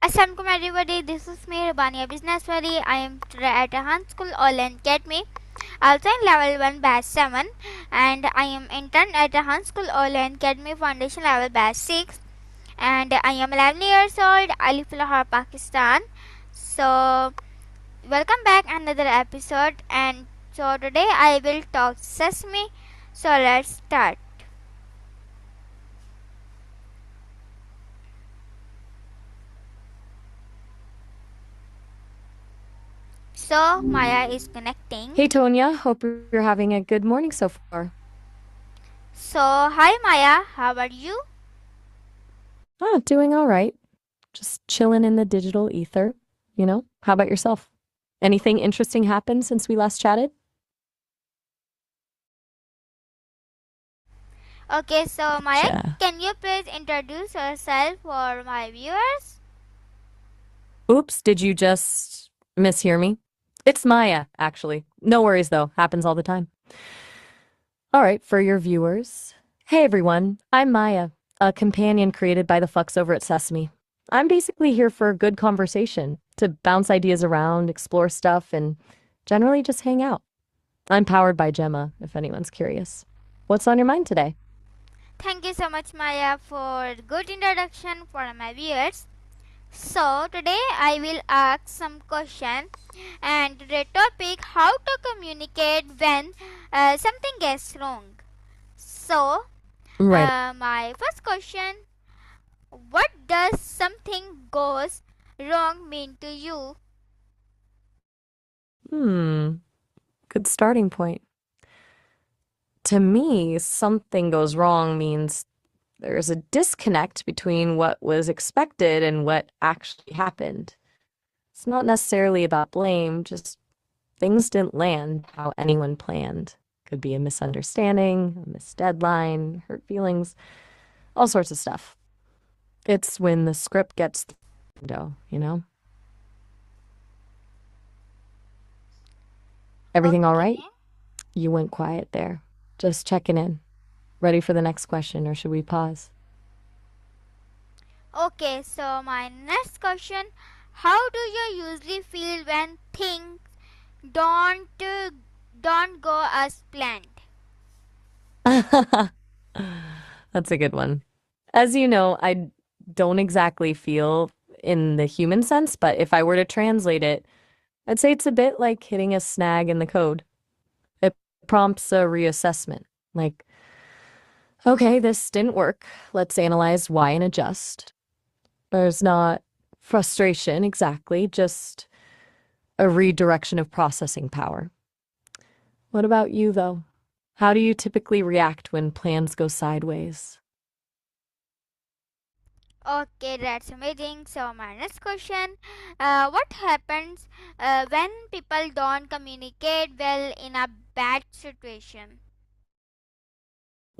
Assalamualaikum everybody, this is me Rubania BusinessWali. I am today at a Hans School Online Academy, also in level 1 batch 7, and I am intern at a Hans School Online Academy Foundation level batch 6, and I am 11 years old. I live in Lahore, Pakistan. So welcome back another episode, and so today I will talk Sesame. So let's start. So Maya is connecting. Hey, Tonya. Hope you're having a good morning so far. So hi Maya, how are you? Doing all right. Just chilling in the digital ether, you know? How about yourself? Anything interesting happened since we last chatted? Okay, so Maya, Gotcha. can you please introduce yourself for my viewers? Oops, did you just mishear me? It's Maya, actually. No worries, though. Happens all the time. All right, for your viewers. Hey, everyone. I'm Maya, a companion created by the fucks over at Sesame. I'm basically here for a good conversation, to bounce ideas around, explore stuff, and generally just hang out. I'm powered by Gemma, if anyone's curious. What's on your mind today? Thank you so much Maya for good introduction for my viewers. So today I will ask some questions and the topic how to communicate when something gets wrong. So Right. my first question, what does something goes wrong mean to you? Hmm. Good starting point. To me, something goes wrong means there's a disconnect between what was expected and what actually happened. It's not necessarily about blame, just things didn't land how anyone planned. Could be a misunderstanding, a missed deadline, hurt feelings, all sorts of stuff. It's when the script gets through the window, you know? Everything all right? Okay. You went quiet there. Just checking in. Ready for the next question, or should we pause? Okay, so my next question, how do you usually feel when things don't uh, don't go as planned? That's a good one. As you know, I don't exactly feel in the human sense, but if I were to translate it, I'd say it's a bit like hitting a snag in the code. It prompts a reassessment. Like, okay, this didn't work. Let's analyze why and adjust. There's not frustration exactly, just a redirection of processing power. What about you, though? How do you typically react when plans go sideways? Okay, that's amazing. So my next question, what happens when people don't communicate well in a bad situation?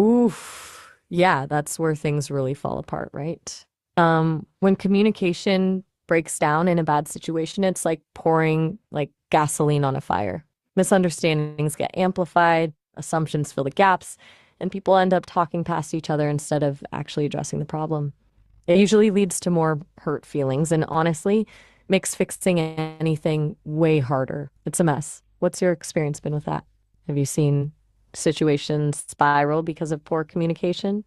Oof. Yeah, that's where things really fall apart, right? When communication breaks down in a bad situation, it's like pouring like gasoline on a fire. Misunderstandings get amplified, assumptions fill the gaps, and people end up talking past each other instead of actually addressing the problem. It usually leads to more hurt feelings and honestly makes fixing anything way harder. It's a mess. What's your experience been with that? Have you seen situations spiral because of poor communication?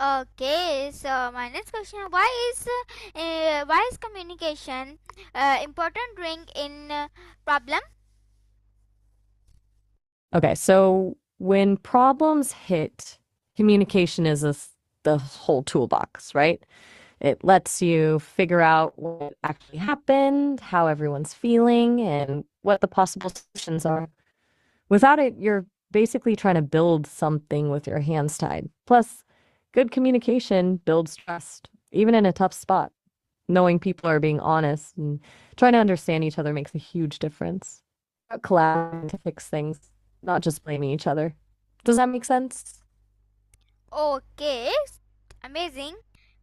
Okay, so my next question, why is communication important during in problem? Okay, so when problems hit, communication is the whole toolbox, right? It lets you figure out what actually happened, how everyone's feeling, and what the possible solutions are. Without it, you're basically trying to build something with your hands tied. Plus, good communication builds trust, even in a tough spot. Knowing people are being honest and trying to understand each other makes a huge difference. Collaborating to fix things, not just blaming each other. Does that make sense? Okay, amazing.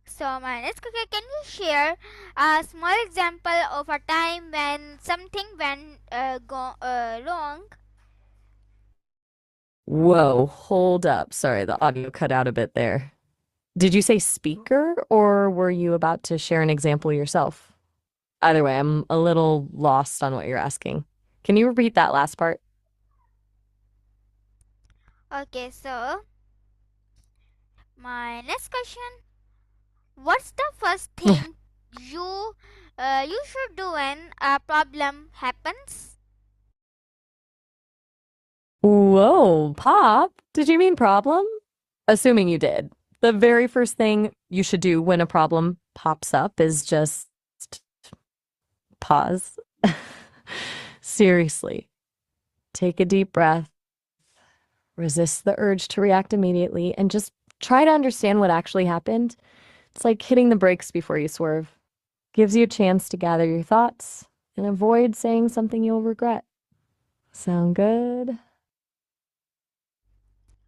So my next question, can you share a small example of a time when something went wrong? Whoa, hold up. Sorry, the audio cut out a bit there. Did you say speaker or were you about to share an example yourself? Either way, I'm a little lost on what you're asking. Can you repeat that last part? Okay, so my next question: what's the first thing you you should do when a problem happens? Whoa, Pop, did you mean problem? Assuming you did. The very first thing you should do when a problem pops up is just pause. Seriously, take a deep breath, resist the urge to react immediately, and just try to understand what actually happened. It's like hitting the brakes before you swerve. Gives you a chance to gather your thoughts and avoid saying something you'll regret. Sound good?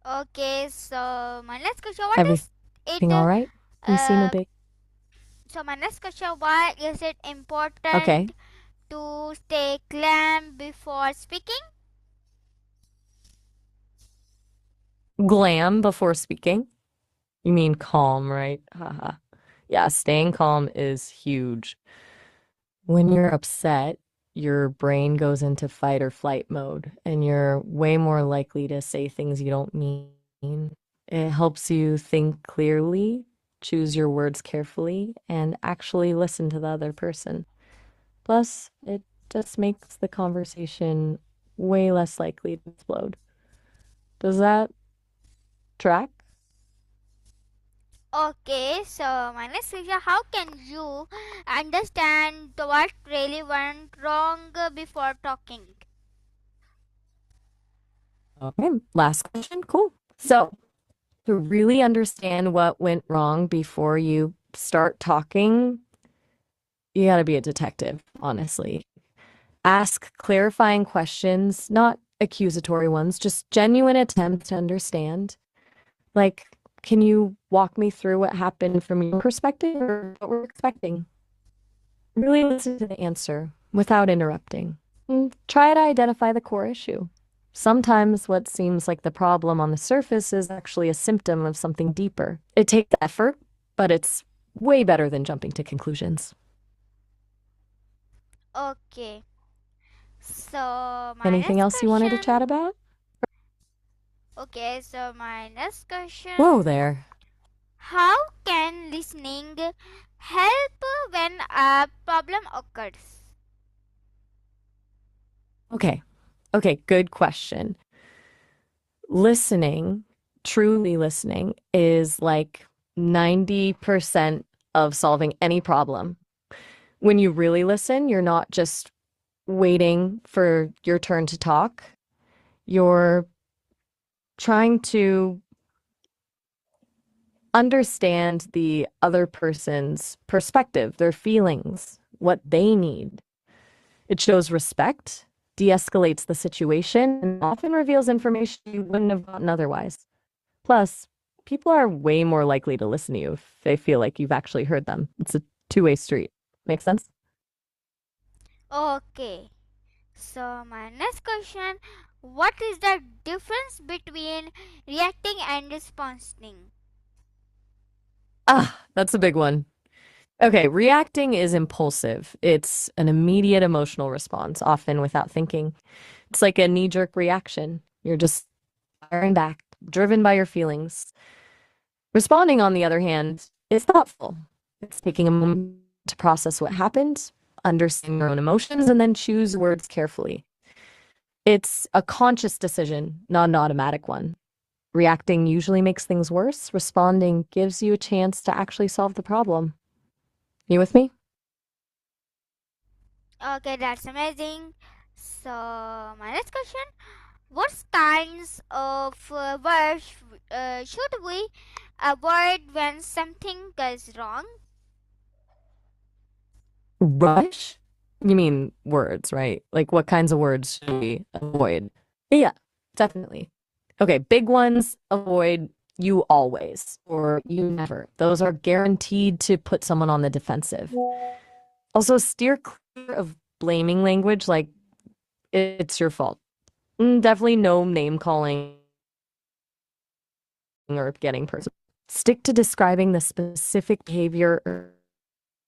Okay, so my next question: what Everything is it? all right? You seem a Uh, bit so my next question: why is it okay. important to stay calm before speaking? Glam before speaking. You mean calm, right? Haha. Yeah, staying calm is huge. When you're upset, your brain goes into fight or flight mode, and you're way more likely to say things you don't mean. It helps you think clearly, choose your words carefully, and actually listen to the other person. Plus, it just makes the conversation way less likely to explode. Does that track? Okay, so my next question: how can you understand what really went wrong before talking? Okay, last question. Cool. So, to really understand what went wrong before you start talking, you got to be a detective, honestly. Ask clarifying questions, not accusatory ones, just genuine attempts to understand. Like, can you walk me through what happened from your perspective or what we're expecting? Really listen to the answer without interrupting. And try to identify the core issue. Sometimes what seems like the problem on the surface is actually a symptom of something deeper. It takes effort, but it's way better than jumping to conclusions. Okay, so my Anything next else you wanted to question. chat about? Okay, so my next Whoa question: there. how can listening help when a problem occurs? Okay. Okay, good question. Listening, truly listening, is like 90% of solving any problem. When you really listen, you're not just waiting for your turn to talk. You're trying to understand the other person's perspective, their feelings, what they need. It shows respect, de escalates the situation, and often reveals information you wouldn't have gotten otherwise. Plus, people are way more likely to listen to you if they feel like you've actually heard them. It's a two-way street. Make sense? Okay, so my next question: what is the difference between reacting and responding? Ah, that's a big one. Okay, reacting is impulsive. It's an immediate emotional response, often without thinking. It's like a knee-jerk reaction. You're just firing back, driven by your feelings. Responding, on the other hand, is thoughtful. It's taking a moment to process what happened, understand your own emotions, and then choose words carefully. It's a conscious decision, not an automatic one. Reacting usually makes things worse. Responding gives you a chance to actually solve the problem. You with me? Okay, that's amazing. So my next question: what kinds of words should we avoid when something goes wrong? Rush? You mean words, right? Like what kinds of words should we avoid? Yeah, definitely. Okay, big ones, avoid you always or you never. Those are guaranteed to put someone on the defensive. Also, steer clear of blaming language like it's your fault. Definitely no name calling or getting personal. Stick to describing the specific behavior or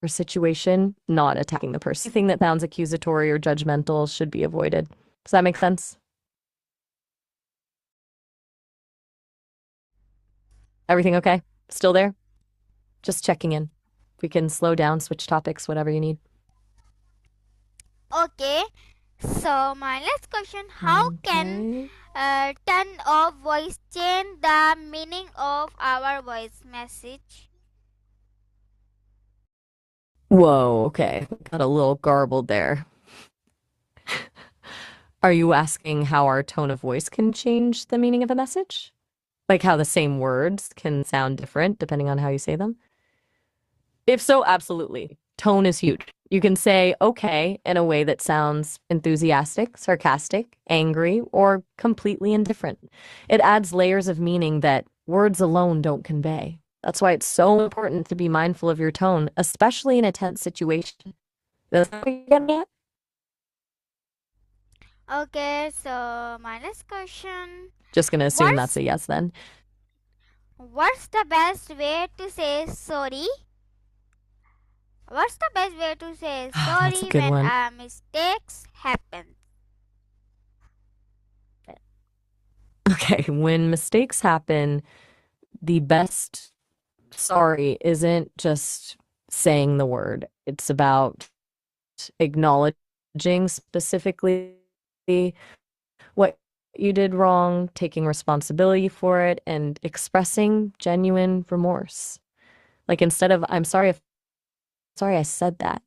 situation, not attacking the person. Anything that sounds accusatory or judgmental should be avoided. Does that make sense? Everything okay? Still there? Just checking in. We can slow down, switch topics, whatever you need. Okay, so my next question: how can Okay. tone of voice change the meaning of our voice message? Whoa, okay. Got a little garbled there. Are you asking how our tone of voice can change the meaning of a message? Like how the same words can sound different depending on how you say them? If so, absolutely. Tone is huge. You can say okay in a way that sounds enthusiastic, sarcastic, angry, or completely indifferent. It adds layers of meaning that words alone don't convey. That's why it's so important to be mindful of your tone, especially in a tense situation. That's what you're getting at? Okay, so my next question: Just gonna assume that's what's a yes then. what's the best way to say sorry? What's the best way to say That's a sorry good when one. a mistakes happen? Okay, when mistakes happen, the best sorry isn't just saying the word. It's about acknowledging specifically what you did wrong, taking responsibility for it, and expressing genuine remorse. Like instead of, I'm sorry I said that.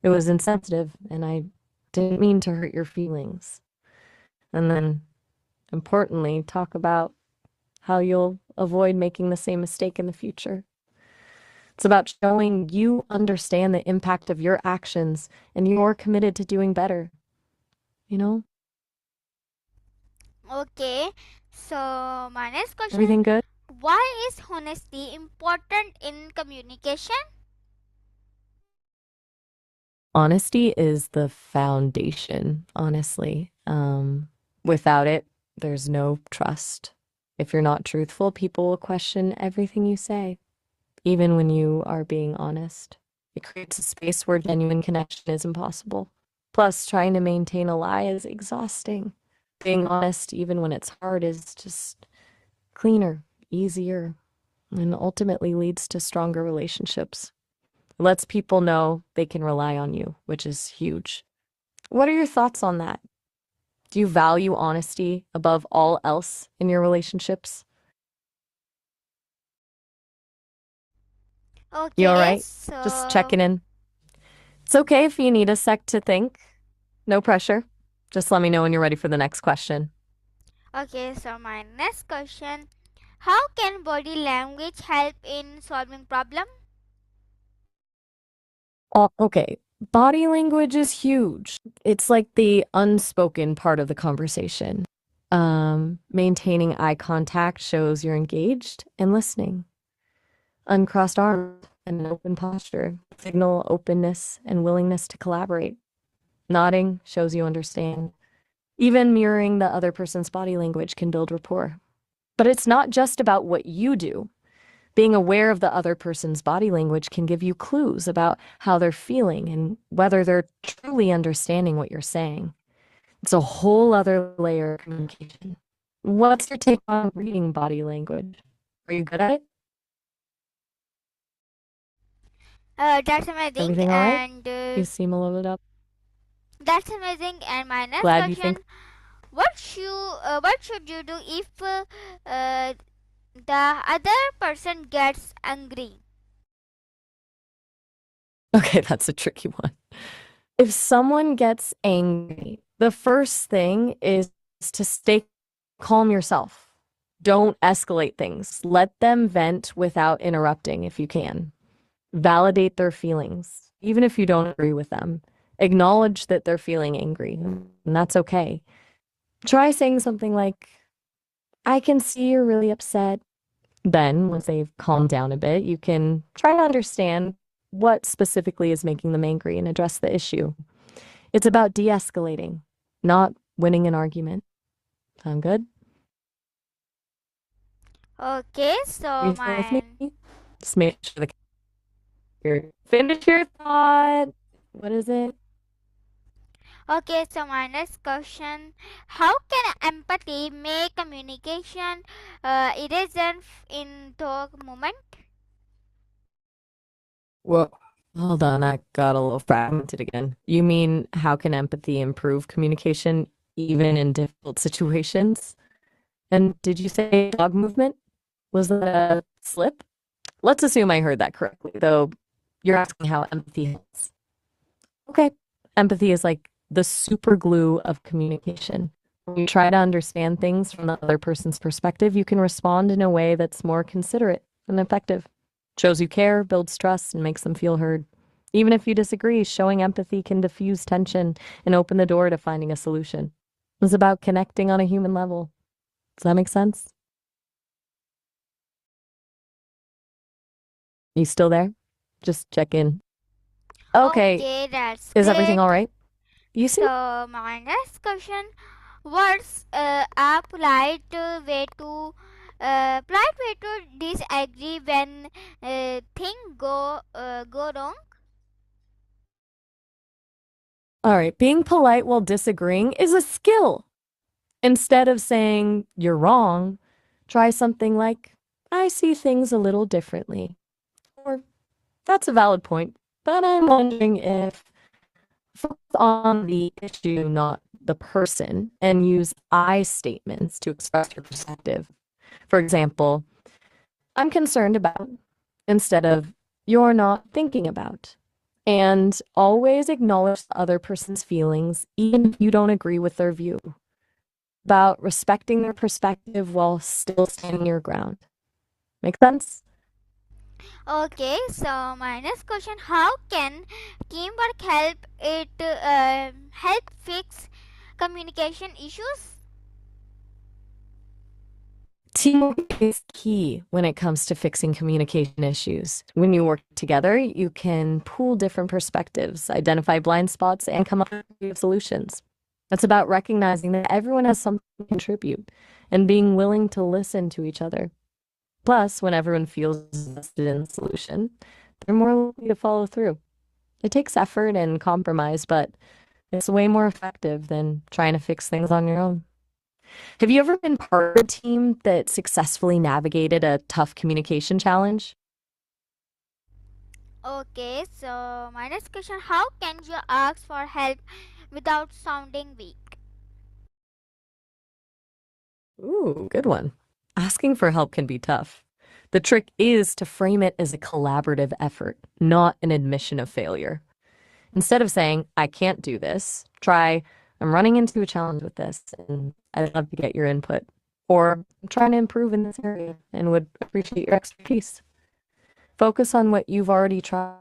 It was insensitive and I didn't mean to hurt your feelings. And then importantly, talk about how you'll avoid making the same mistake in the future. It's about showing you understand the impact of your actions and you're committed to doing better, you know? Okay, so my next question: Everything good? why is honesty important in communication? Honesty is the foundation, honestly. Without it, there's no trust. If you're not truthful, people will question everything you say, even when you are being honest. It creates a space where genuine connection is impossible. Plus, trying to maintain a lie is exhausting. Being honest, even when it's hard, is just cleaner, easier, and ultimately leads to stronger relationships. It lets people know they can rely on you, which is huge. What are your thoughts on that? Do you value honesty above all else in your relationships? You all Okay, right? Just checking in. It's okay if you need a sec to think. No pressure. Just let me know when you're ready for the next question. so my next question: how can body language help in solving problem? Oh, okay. Body language is huge. It's like the unspoken part of the conversation. Maintaining eye contact shows you're engaged and listening. Uncrossed arms and an open posture signal openness and willingness to collaborate. Nodding shows you understand. Even mirroring the other person's body language can build rapport. But it's not just about what you do. Being aware of the other person's body language can give you clues about how they're feeling and whether they're truly understanding what you're saying. It's a whole other layer of communication. What's your take on reading body language? Are you good at it? That's amazing, Everything all right? and You seem a little bit up. that's amazing. And my next Glad you question: think. what should you do if uh, the other person gets angry? Okay, that's a tricky one. If someone gets angry, the first thing is to stay calm yourself. Don't escalate things. Let them vent without interrupting if you can. Validate their feelings, even if you don't agree with them. Acknowledge that they're feeling angry, and that's okay. Try saying something like, I can see you're really upset. Then, once they've calmed down a bit, you can try to understand what specifically is making them angry and address the issue. It's about de escalating, not winning an argument. Sound good? Okay, so You still with me? my Just make sure the finish your thought. What is it? okay, so my next question: how can empathy make communication easier in the moment? Whoa. Hold on, I got a little fragmented again. You mean how can empathy improve communication even in difficult situations? And did you say dog movement? Was that a slip? Let's assume I heard that correctly, though you're asking how empathy helps. Okay. Empathy is like the super glue of communication. When you try to understand things from the other person's perspective, you can respond in a way that's more considerate and effective. Shows you care, builds trust, and makes them feel heard. Even if you disagree, showing empathy can diffuse tension and open the door to finding a solution. It's about connecting on a human level. Does that make sense? You still there? Just check in. Okay. Okay, that's Is everything great. all right? You seem So my next question: what's a polite way to disagree when things go wrong? all right. Being polite while disagreeing is a skill. Instead of saying you're wrong, try something like, I see things a little differently. Or that's a valid point, but I'm wondering if focus on the issue, not the person, and use I statements to express your perspective. For example, I'm concerned about instead of you're not thinking about. And always acknowledge the other person's feelings, even if you don't agree with their view. About respecting their perspective while still standing your ground. Make sense? Okay, so my next question: how can teamwork help fix communication issues? Teamwork is key when it comes to fixing communication issues. When you work together, you can pool different perspectives, identify blind spots, and come up with creative solutions. It's about recognizing that everyone has something to contribute and being willing to listen to each other. Plus, when everyone feels invested in the solution, they're more likely to follow through. It takes effort and compromise, but it's way more effective than trying to fix things on your own. Have you ever been part of a team that successfully navigated a tough communication challenge? Okay, so my next question: how can you ask for help without sounding weak? Ooh, good one. Asking for help can be tough. The trick is to frame it as a collaborative effort, not an admission of failure. Instead of saying, I can't do this, try, I'm running into a challenge with this and I'd love to get your input. Or I'm trying to improve in this area and would appreciate your expertise. Focus on what you've already tried.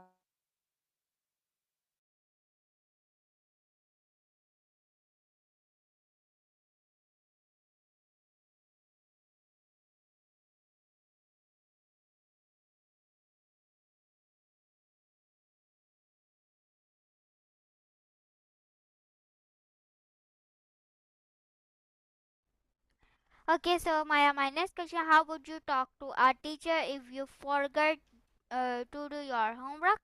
Okay, so my next question: how would you talk to a teacher if you forget to do your homework?